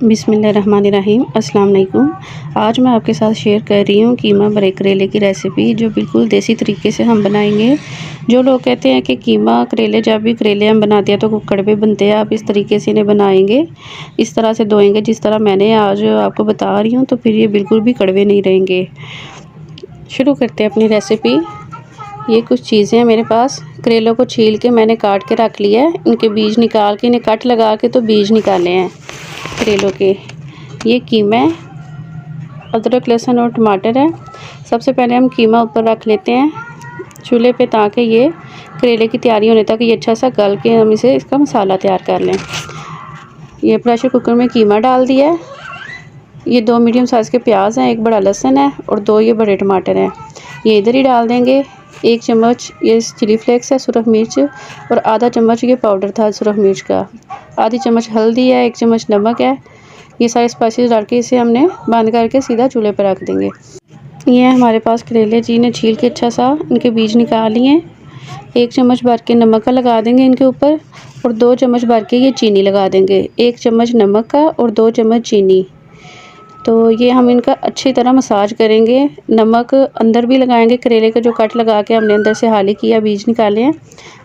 बिस्मिल्लाहिर्रहमानिर्रहीम। अस्सलाम वालेकुम। आज मैं आपके साथ शेयर कर रही हूँ कीमा भरे करेले की रेसिपी, जो बिल्कुल देसी तरीके से हम बनाएंगे। जो लोग कहते हैं कि कीमा करेले, जब भी करेले हम बनाते हैं तो कड़वे बनते हैं, आप इस तरीके से इन्हें बनाएंगे, इस तरह से धोएंगे जिस तरह मैंने आज आपको बता रही हूँ, तो फिर ये बिल्कुल भी कड़वे नहीं रहेंगे। शुरू करते हैं अपनी रेसिपी। ये कुछ चीज़ें हैं मेरे पास। करेलों को छील के मैंने काट के रख लिया है। इनके बीज निकाल के, इन्हें कट लगा के तो बीज निकाले हैं करेलों के। ये कीमा है, अदरक लहसुन और टमाटर है। सबसे पहले हम कीमा ऊपर रख लेते हैं चूल्हे पे, ताकि ये करेले की तैयारी होने तक ये अच्छा सा गल के हम इसका मसाला तैयार कर लें। ये प्रेशर कुकर में कीमा डाल दिया है। ये 2 मीडियम साइज़ के प्याज हैं, 1 बड़ा लहसुन है और 2 ये बड़े टमाटर हैं। ये इधर ही डाल देंगे। 1 चम्मच ये चिली फ्लेक्स है, सुरख मिर्च, और आधा चम्मच ये पाउडर था सुरख मिर्च का। आधी चम्मच हल्दी है, 1 चम्मच नमक है। ये सारे स्पाइसेस डाल के इसे हमने बंद करके सीधा चूल्हे पर रख देंगे। ये हमारे पास करेले जी, इन्हें छील के अच्छा सा इनके बीज निकाल लिए। 1 चम्मच भर के नमक का लगा देंगे इनके ऊपर, और 2 चम्मच भर के ये चीनी लगा देंगे। 1 चम्मच नमक का और 2 चम्मच चीनी। तो ये हम इनका अच्छी तरह मसाज करेंगे। नमक अंदर भी लगाएंगे, करेले का जो कट लगा के हमने अंदर से हाली किया, बीज निकाले हैं,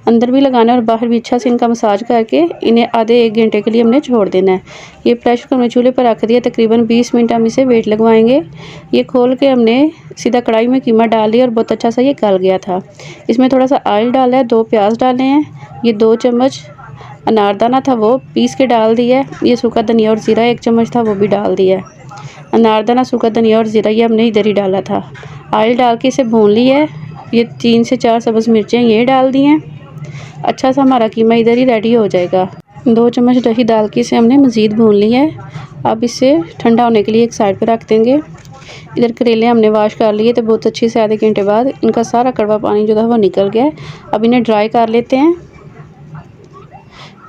अंदर भी लगाना है और बाहर भी अच्छा से इनका मसाज करके इन्हें आधे 1 घंटे के लिए हमने छोड़ देना है। ये प्रेशर कुकर में चूल्हे पर रख दिया। तकरीबन 20 मिनट हम इसे वेट लगवाएंगे। ये खोल के हमने सीधा कढ़ाई में कीमा डाल दिया और बहुत अच्छा सा ये गल गया था। इसमें थोड़ा सा ऑयल डाला है, 2 प्याज डाले हैं। ये 2 चम्मच अनारदाना था वो पीस के डाल दिया है। ये सूखा धनिया और ज़ीरा 1 चम्मच था, वो भी डाल दिया है। अनारदाना, सूखा धनिया और ज़ीरा ये हमने इधर ही डाला था। ऑयल डाल के इसे भून लिया है। ये 3 से 4 सब्ज़ मिर्चें ये डाल दी हैं। अच्छा सा हमारा कीमा इधर ही रेडी हो जाएगा। 2 चम्मच दही डाल के इसे हमने मज़ीद भून लिया है। अब इसे ठंडा होने के लिए एक साइड पे रख देंगे। इधर करेले हमने वॉश कर लिए थे बहुत अच्छे से। आधे घंटे बाद इनका सारा कड़वा पानी जो था वो निकल गया है। अब इन्हें ड्राई कर लेते हैं।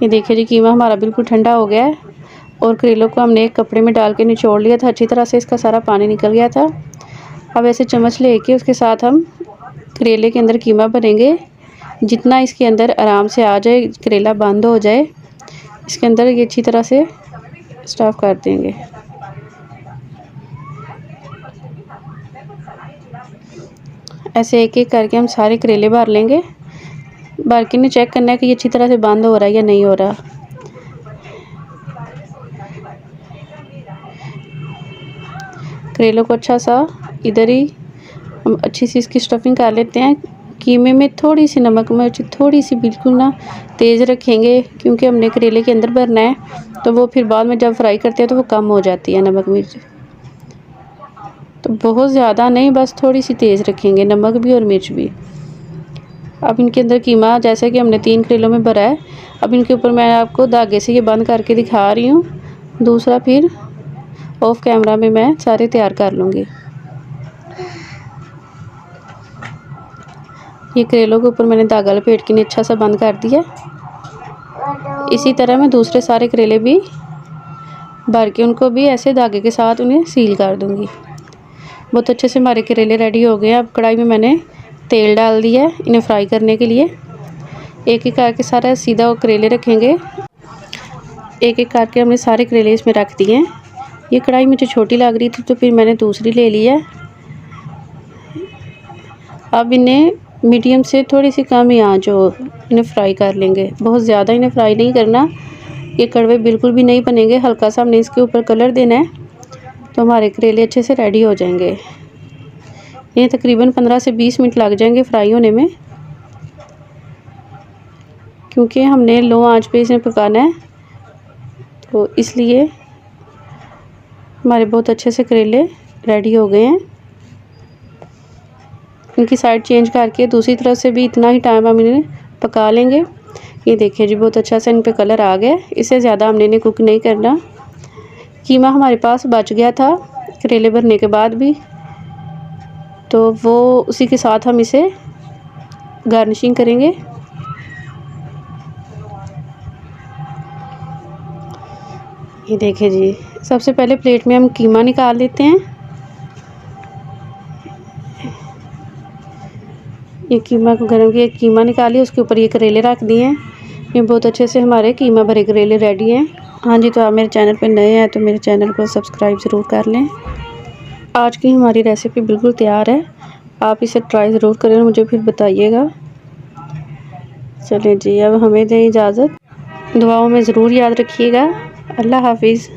ये देखिए जी, कीमा हमारा बिल्कुल ठंडा हो गया है और करेलों को हमने एक कपड़े में डाल के निचोड़ लिया था। अच्छी तरह से इसका सारा पानी निकल गया था। अब ऐसे चम्मच लेके उसके साथ हम करेले के अंदर कीमा भरेंगे। जितना इसके अंदर आराम से आ जाए, करेला बंद हो जाए, इसके अंदर ये अच्छी तरह से स्टफ़ कर देंगे। ऐसे एक एक करके हम सारे करेले भर लेंगे। भर के नहीं चेक करना है कि ये अच्छी तरह से बंद हो रहा है या नहीं हो रहा। करेलों को अच्छा सा इधर ही हम अच्छी सी इसकी स्टफिंग कर लेते हैं। कीमे में थोड़ी सी नमक मिर्च, थोड़ी सी बिल्कुल ना तेज़ रखेंगे, क्योंकि हमने करेले के अंदर भरना है, तो वो फिर बाद में जब फ्राई करते हैं तो वो कम हो जाती है नमक मिर्च। तो बहुत ज़्यादा नहीं, बस थोड़ी सी तेज़ रखेंगे, नमक भी और मिर्च भी। अब इनके अंदर कीमा जैसे कि हमने 3 करेलों में भरा है, अब इनके ऊपर मैं आपको धागे से ये बंद करके दिखा रही हूँ। दूसरा फिर ऑफ कैमरा में मैं सारे तैयार कर लूँगी। ये करेलों के ऊपर मैंने धागा लपेट के अच्छा सा बंद कर दिया। इसी तरह मैं दूसरे सारे करेले भी भर के उनको भी ऐसे धागे के साथ उन्हें सील कर दूँगी। बहुत अच्छे से हमारे करेले रेडी हो गए। अब कढ़ाई में मैंने तेल डाल दिया है इन्हें फ्राई करने के लिए। एक एक करके सारा सीधा वो करेले रखेंगे। एक एक करके हमने सारे करेले इसमें रख दिए हैं। ये कढ़ाई मुझे छोटी लग रही थी तो फिर मैंने दूसरी ले ली है। अब इन्हें मीडियम से थोड़ी सी कम ही आंच हो, इन्हें फ्राई कर लेंगे। बहुत ज़्यादा इन्हें फ्राई नहीं करना, ये कड़वे बिल्कुल भी नहीं बनेंगे। हल्का सा हमने इसके ऊपर कलर देना है, तो हमारे करेले अच्छे से रेडी हो जाएंगे। ये तकरीबन 15 से 20 मिनट लग जाएंगे फ्राई होने में, क्योंकि हमने लो आंच पे इसे पकाना है, तो इसलिए हमारे बहुत अच्छे से करेले रेडी हो गए हैं। इनकी साइड चेंज करके दूसरी तरफ से भी इतना ही टाइम हम इन्हें पका लेंगे। ये देखिए जी, बहुत अच्छा सा इन पे कलर आ गया। इससे ज़्यादा हमने इन्हें कुक नहीं करना। कीमा हमारे पास बच गया था करेले भरने के बाद भी, तो वो उसी के साथ हम इसे गार्निशिंग करेंगे। ये देखिए जी, सबसे पहले प्लेट में हम कीमा निकाल लेते हैं। ये कीमा को गर्म किया, कीमा निकालिए, उसके ऊपर ये करेले रख दिए हैं। ये बहुत अच्छे से हमारे कीमा भरे करेले रेडी हैं। हाँ जी, तो आप मेरे चैनल पे नए हैं तो मेरे चैनल को सब्सक्राइब ज़रूर कर लें। आज की हमारी रेसिपी बिल्कुल तैयार है, आप इसे ट्राई ज़रूर करें और मुझे फिर बताइएगा। चलिए जी, अब हमें दें इजाज़त, दुआओं में ज़रूर याद रखिएगा। अल्लाह हाफ़िज़।